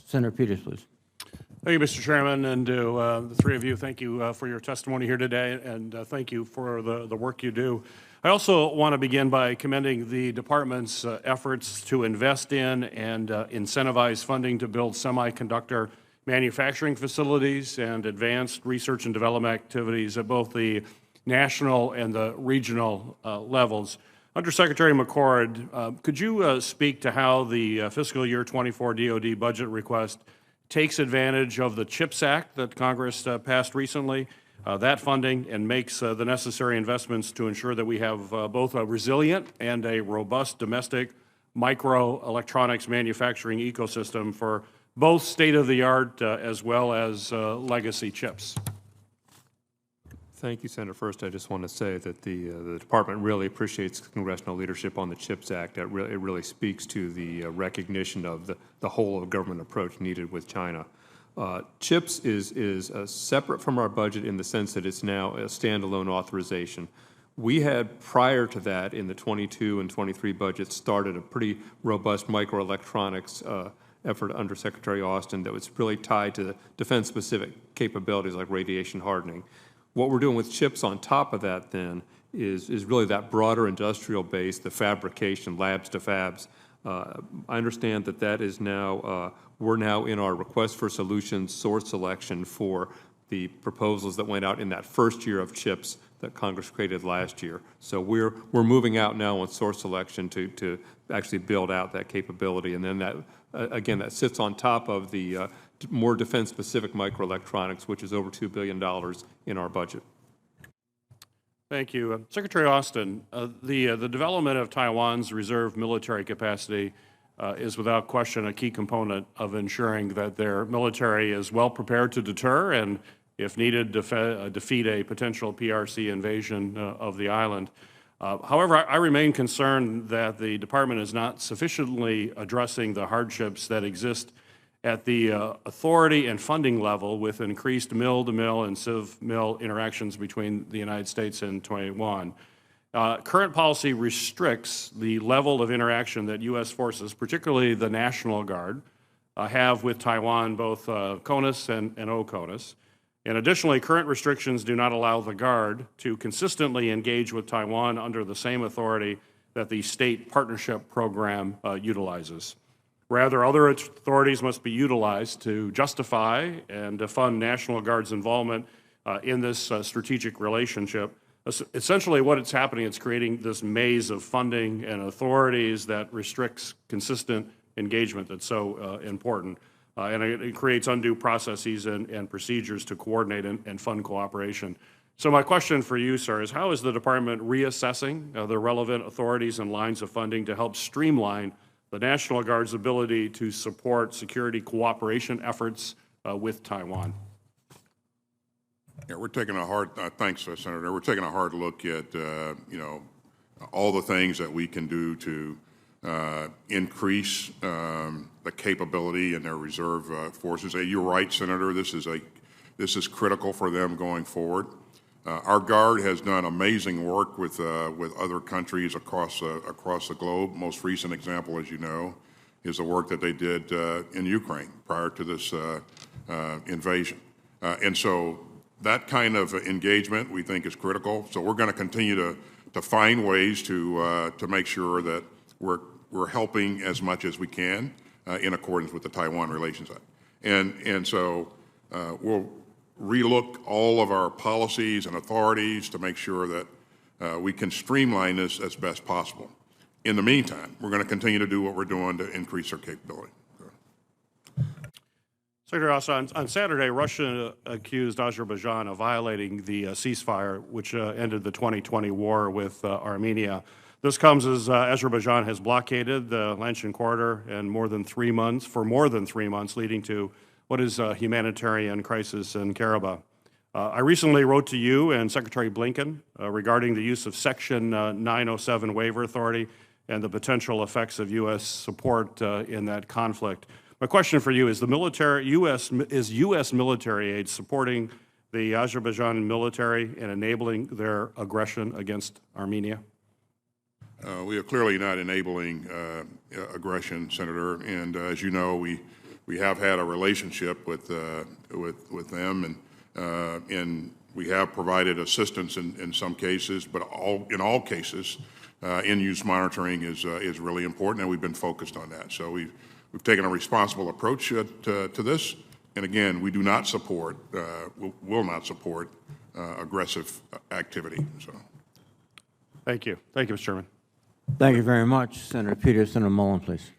Senator Peters, please. Thank you, Mr. Chairman, and to the three of you, thank you for your testimony here today, and thank you for the work you do. I also want to begin by commending the department's efforts to invest in and incentivize funding to build semiconductor manufacturing facilities and advanced research and development activities at both the national and the regional levels. Undersecretary McCord, could you speak to how the fiscal year 24 DoD budget request takes advantage of the CHIPS Act that Congress passed recently, that funding, and makes the necessary investments to ensure that we have both a resilient and a robust domestic microelectronics manufacturing ecosystem for both state-of-the-art as well as legacy chips? Thank you, Senator. First, I just want to say that the department really appreciates congressional leadership on the CHIPS Act. It really speaks to the recognition of the whole of government approach needed with China. CHIPS is separate from our budget in the sense that it's now a standalone authorization. We had, prior to that, in the 22 and 23 budgets, started a pretty robust microelectronics effort under Secretary Austin that was really tied to defense-specific capabilities like radiation hardening. What we're doing with CHIPS on top of that then is really that broader industrial base, the fabrication, labs to fabs. I understand that is now, we're now in our request for solutions source selection for the proposals that went out in that first year of CHIPS that Congress created last year. So we're moving out now on source selection to actually build out that capability. And then that, again, that sits on top of the more defense-specific microelectronics, which is over $2 billion in our budget. Thank you. Secretary Austin, the development of Taiwan's reserve military capacity is without question a key component of ensuring that their military is well prepared to deter and, if needed, defeat a potential PRC invasion of the island. However, I remain concerned that the department is not sufficiently addressing the hardships that exist at the authority and funding level with increased mill-to-mill and civ-mill interactions between the United States and Taiwan. Current policy restricts the level of interaction that U.S. forces, particularly the National Guard, have with Taiwan, both CONUS and OCONUS. And additionally, current restrictions do not allow the Guard to consistently engage with Taiwan under the same authority that the State Partnership Program utilizes. Rather, other authorities must be utilized to justify and to fund National Guard's involvement in this strategic relationship. Essentially, what it's happening, it's creating this maze of funding and authorities that restricts consistent engagement that's so important. And it creates undue processes and procedures to coordinate and fund cooperation. So my question for you, sir, is how is the department reassessing the relevant authorities and lines of funding to help streamline the National Guard's ability to support security cooperation efforts with Taiwan? Yeah, we're taking a hard, thanks, Senator. We're taking a hard look at, all the things that we can do to increase the capability in their reserve forces. You're right, Senator. This is critical for them going forward. Our Guard has done amazing work with other countries across the globe. Most recent example, as you know, is the work that they did in Ukraine prior to this invasion. And so that kind of engagement we think is critical. So we're going to continue to find ways to make sure that we're helping as much as we can in accordance with the Taiwan Relations Act. And so we'll relook all of our policies and authorities to make sure that we can streamline this as best possible. In the meantime, we're going to continue to do what we're doing to increase our capability. Secretary Austin, on Saturday, Russia accused Azerbaijan of violating the ceasefire, which ended the 2020 war with Armenia. This comes as Azerbaijan has blockaded the Lanchin corridor and for more than 3 months, leading to what is a humanitarian crisis in Karabakh. I recently wrote to you and Secretary Blinken regarding the use of Section 907 waiver authority and the potential effects of U.S. support in that conflict. My question for you is: is U.S. military aid supporting the Azerbaijan military and enabling their aggression against Armenia? We are clearly not enabling aggression, Senator. And as you know, we we have had a relationship with them, and we have provided assistance in some cases, but in all cases, in-use monitoring is really important, and we've been focused on that. So we've taken a responsible approach to this, and again, we do not support, will not support aggressive activity. So, Thank you, Mr. Chairman. Thank you very much. Senator Peterson and Mullen, please.